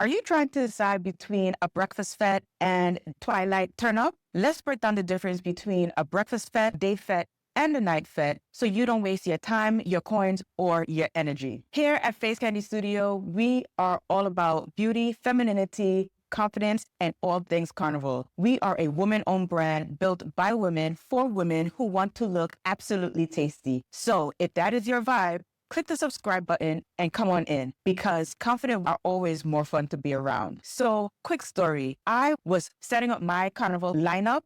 Are you trying to decide between a breakfast fete and twilight turn up? Let's break down the difference between a breakfast fete, day fete, and a night fete so you don't waste your time, your coins, or your energy. Here at Face Candy Studio, we are all about beauty, femininity, confidence, and all things carnival. We are a woman-owned brand built by women for women who want to look absolutely tasty. So if that is your vibe, click the subscribe button and come on in because confident are always more fun to be around. So quick story. I was setting up my carnival lineup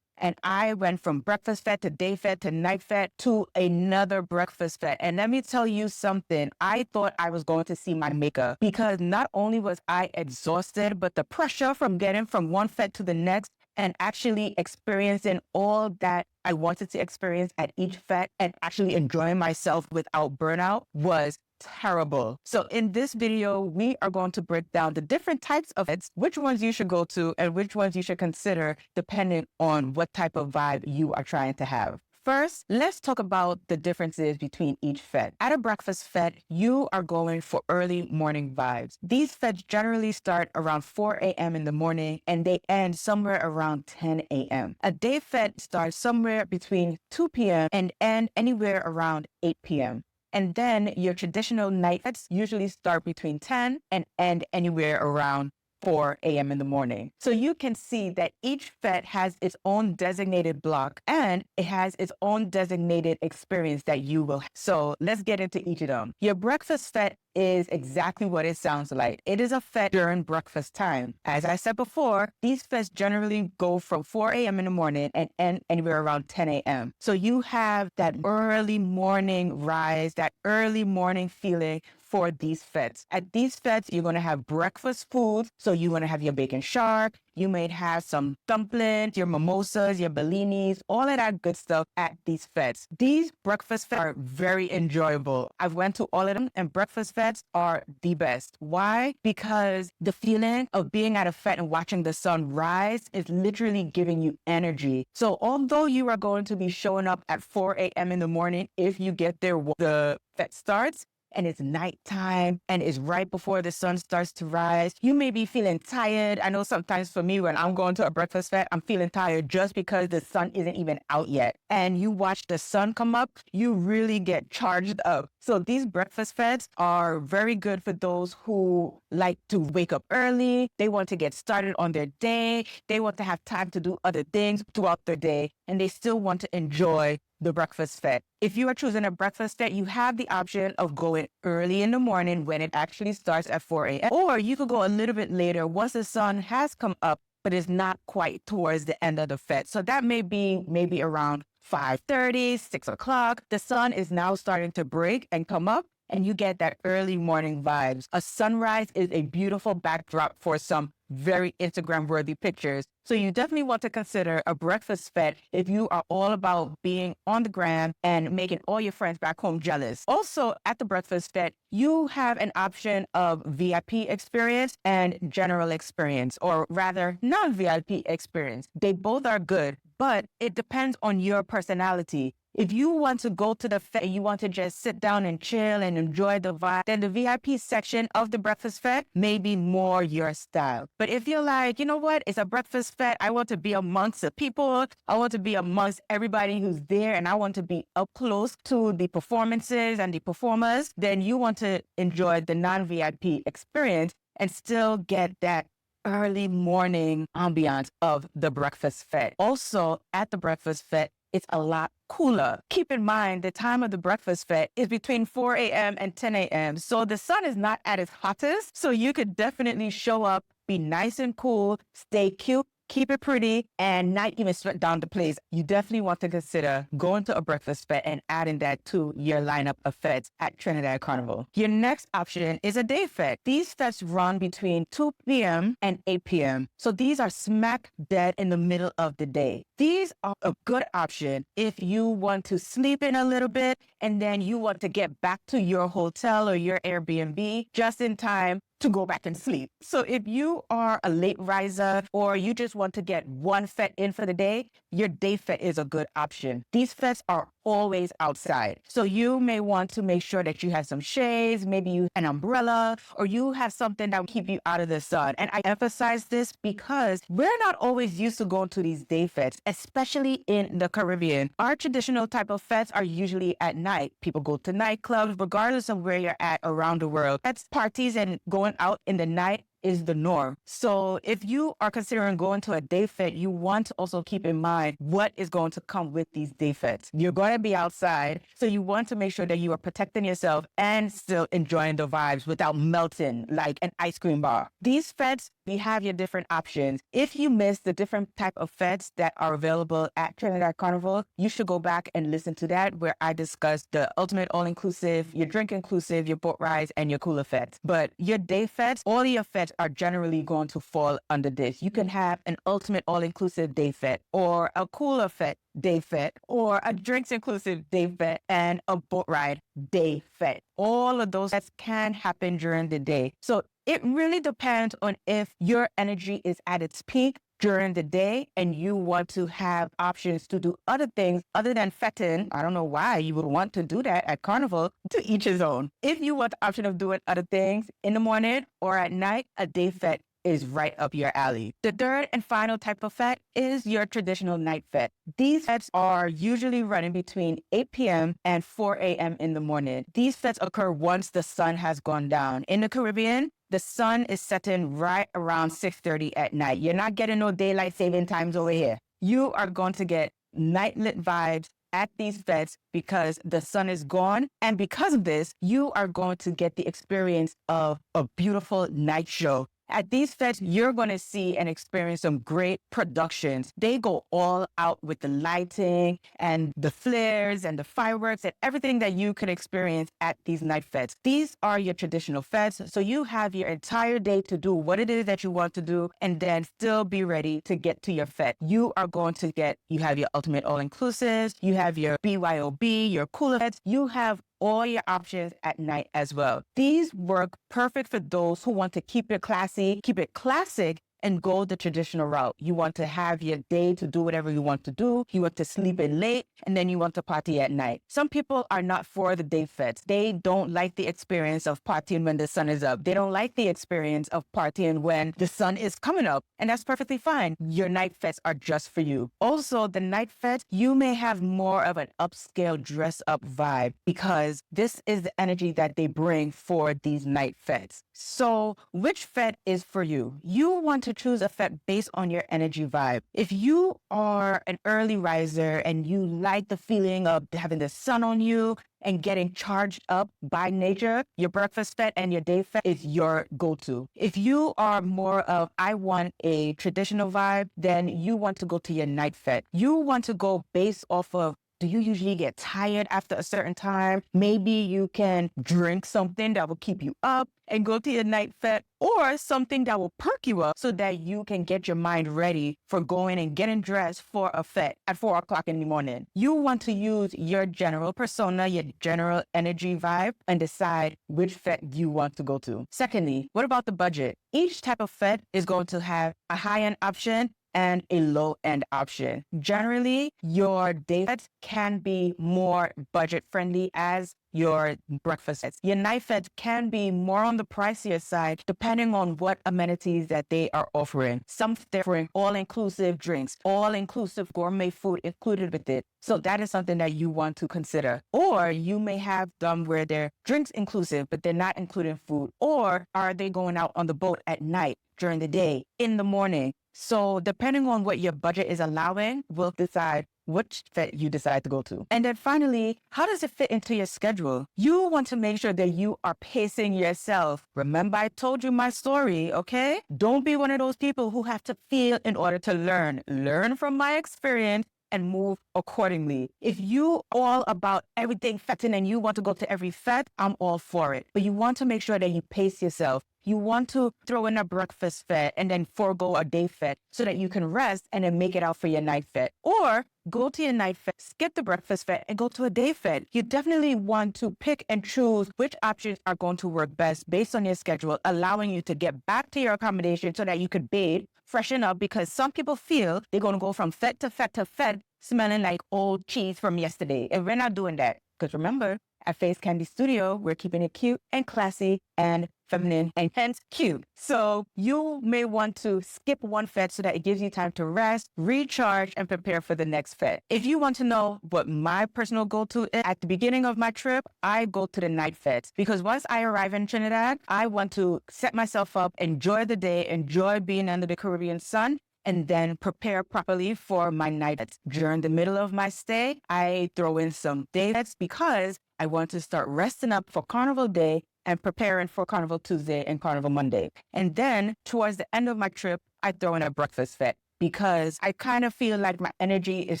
and I went from breakfast fete to day fete to night fete to another breakfast fete. And let me tell you something. I thought I was going to see my maker because not only was I exhausted, but the pressure from getting from one fete to the next and actually experiencing all that I wanted to experience at each fete and actually enjoying myself without burnout was terrible. So in this video, we are going to break down the different types of fetes, which ones you should go to and which ones you should consider depending on what type of vibe you are trying to have. First, let's talk about the differences between each fete. At a breakfast fete, you are going for early morning vibes. These fetes generally start around 4 a.m. in the morning and they end somewhere around 10 a.m. A day fete starts somewhere between 2 p.m. and end anywhere around 8 p.m. And then your traditional night fetes usually start between 10 and end anywhere around 4 a.m. in the morning. So you can see that each fete has its own designated block and it has its own designated experience that you will have. So let's get into each of them. Your breakfast fete is exactly what it sounds like. It is a fete during breakfast time. As I said before, these fetes generally go from 4 a.m. in the morning and end anywhere around 10 a.m. So you have that early morning rise, that early morning feeling for these fetes. At these fetes, you're going to have breakfast foods. So you're going to have your bacon shark. You may have some dumplings, your mimosas, your bellinis, all of that good stuff at these fetes. These breakfast fetes are very enjoyable. I've went to all of them and breakfast fetes are the best. Why? Because the feeling of being at a fete and watching the sun rise is literally giving you energy. So although you are going to be showing up at 4 a.m. in the morning, if you get there, the fete starts, and it's nighttime and it's right before the sun starts to rise, you may be feeling tired. I know sometimes for me, when I'm going to a breakfast fete, I'm feeling tired just because the sun isn't even out yet. And you watch the sun come up, you really get charged up. So these breakfast fetes are very good for those who like to wake up early. They want to get started on their day. They want to have time to do other things throughout their day, and they still want to enjoy the breakfast fete. If you are choosing a breakfast fete, you have the option of going early in the morning when it actually starts at 4 a.m. Or you could go a little bit later once the sun has come up, but it's not quite towards the end of the fete. So that may be maybe around 5:30, 6 o'clock. The sun is now starting to break and come up, and you get that early morning vibes. A sunrise is a beautiful backdrop for some very Instagram-worthy pictures. So you definitely want to consider a breakfast fete if you are all about being on the gram and making all your friends back home jealous. Also, at the breakfast fete, you have an option of VIP experience and general experience, or rather non-VIP experience. They both are good, but it depends on your personality. If you want to go to the fete and you want to just sit down and chill and enjoy the vibe, then the VIP section of the breakfast fete may be more your style. But if you're like, you know what, it's a breakfast fete, I want to be amongst the people, I want to be amongst everybody who's there, and I want to be up close to the performances and the performers, then you want to enjoy the non-VIP experience and still get that early morning ambiance of the breakfast fete. Also, at the breakfast fete, it's a lot cooler. Keep in mind, the time of the breakfast fete is between 4 a.m. and 10 a.m. So the sun is not at its hottest. So you could definitely show up, be nice and cool, stay cute, keep it pretty, and not even sweat down the place. You definitely want to consider going to a breakfast fete and adding that to your lineup of fetes at Trinidad Carnival. Your next option is a day fete. These fetes run between 2 p.m. and 8 p.m. So these are smack dead in the middle of the day. These are a good option if you want to sleep in a little bit and then you want to get back to your hotel or your Airbnb just in time to go back and sleep. So if you are a late riser or you just want to get one fete in for the day, your day fete is a good option. These fetes are always outside. So you may want to make sure that you have some shades, maybe you an umbrella, or you have something that will keep you out of the sun. And I emphasize this because we're not always used to going to these day fetes, especially in the Caribbean. Our traditional type of fetes are usually at night. People go to nightclubs, regardless of where you're at around the world. That's parties and going out in the night is the norm. So if you are considering going to a day fete, you want to also keep in mind what is going to come with these day fetes. You're going to be outside, so you want to make sure that you are protecting yourself and still enjoying the vibes without melting like an ice cream bar. These fetes, we have your different options. If you miss the different type of fetes that are available at Trinidad Carnival, you should go back and listen to that where I discuss the ultimate all-inclusive, your drink inclusive, your boat rides, and your cooler fetes. But your day fetes, all your fetes are generally going to fall under this. You can have an ultimate all-inclusive day fete or a cooler fete day fete or a drinks inclusive day fete and a boat ride day fete. All of those fetes can happen during the day. So it really depends on if your energy is at its peak during the day and you want to have options to do other things other than fetting. I don't know why you would want to do that at Carnival, to each his own. If you want the option of doing other things in the morning or at night, a day fete is right up your alley. The third and final type of fete is your traditional night fete. These fetes are usually running between 8 p.m. and 4 a.m. in the morning. These fetes occur once the sun has gone down. In the Caribbean, the sun is setting right around 6:30 at night. You're not getting no daylight saving times over here. You are going to get night lit vibes at these fetes because the sun is gone. And because of this, you are going to get the experience of a beautiful night show. At these fetes, you're going to see and experience some great productions. They go all out with the lighting and the flares and the fireworks and everything that you could experience at these night fetes. These are your traditional fetes, so you have your entire day to do what it is that you want to do and then still be ready to get to your fete. You are going to you have your ultimate all-inclusives, you have your BYOB, your cooler fetes, you have all your options at night as well. These work perfect for those who want to keep it classy, keep it classic, and go the traditional route. You want to have your day to do whatever you want to do. You want to sleep in late, and then you want to party at night. Some people are not for the day fetes. They don't like the experience of partying when the sun is up. They don't like the experience of partying when the sun is coming up, and that's perfectly fine. Your night fetes are just for you. Also, the night fetes, you may have more of an upscale dress-up vibe because this is the energy that they bring for these night fetes. So, which fete is for you? You want to choose a fete based on your energy vibe. If you are an early riser and you like the feeling of having the sun on you and getting charged up by nature, your breakfast fete and your day fete is your go-to. If you are more of, I want a traditional vibe, then you want to go to your night fete. You want to go based off of, do you usually get tired after a certain time? Maybe you can drink something that will keep you up and go to your night fete, or something that will perk you up so that you can get your mind ready for going and getting dressed for a fete at 4 o'clock in the morning. You want to use your general persona, your general energy vibe, and decide which fete you want to go to. Secondly, what about the budget? Each type of fete is going to have a high-end option and a low-end option. Generally, your day fetes can be more budget-friendly as your breakfast fetes. Your night fetes can be more on the pricier side depending on what amenities that they are offering. Some they're offering all-inclusive drinks, all-inclusive gourmet food included with it. So that is something that you want to consider. Or you may have them where they're drinks inclusive, but they're not including food. Or are they going out on the boat at night, during the day, in the morning? So depending on what your budget is allowing, will decide which fete you decide to go to. And then finally, how does it fit into your schedule? You want to make sure that you are pacing yourself. Remember, I told you my story, okay? Don't be one of those people who have to feel in order to learn. Learn from my experience and move accordingly. If you all about everything fetting and you want to go to every fete, I'm all for it. But you want to make sure that you pace yourself. You want to throw in a breakfast fete and then forego a day fete so that you can rest and then make it out for your night fete. Or go to your night fete, skip the breakfast fete, and go to a day fete. You definitely want to pick and choose which options are going to work best based on your schedule, allowing you to get back to your accommodation so that you could bathe, freshen up, because some people feel they're going to go from fete to fete to fete smelling like old cheese from yesterday. And we're not doing that. Because remember, at Face Candy Studio, we're keeping it cute and classy and feminine and hence cute. So you may want to skip one fete so that it gives you time to rest, recharge, and prepare for the next fete. If you want to know what my personal go-to is, at the beginning of my trip, I go to the night fetes because once I arrive in Trinidad, I want to set myself up, enjoy the day, enjoy being under the Caribbean sun, and then prepare properly for my night fetes. During the middle of my stay, I throw in some day fetes because I want to start resting up for Carnival Day and preparing for Carnival Tuesday and Carnival Monday. And then towards the end of my trip, I throw in a breakfast fete because I kind of feel like my energy is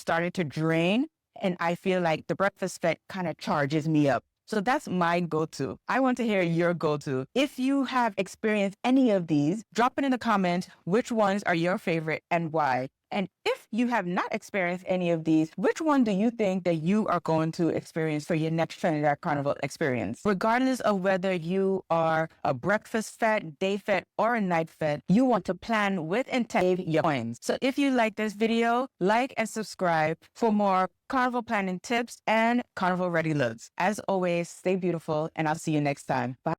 starting to drain, and I feel like the breakfast fete kind of charges me up. So that's my go-to. I want to hear your go-to. If you have experienced any of these, drop it in the comments which ones are your favorite and why. And if you have not experienced any of these, which one do you think that you are going to experience for your next Trinidad Carnival experience? Regardless of whether you are a breakfast fete, day fete, or a night fete, you want to plan with intent to save your coins. So if you like this video, like and subscribe for more Carnival planning tips and Carnival ready looks. As always, stay beautiful, and I'll see you next time. Bye.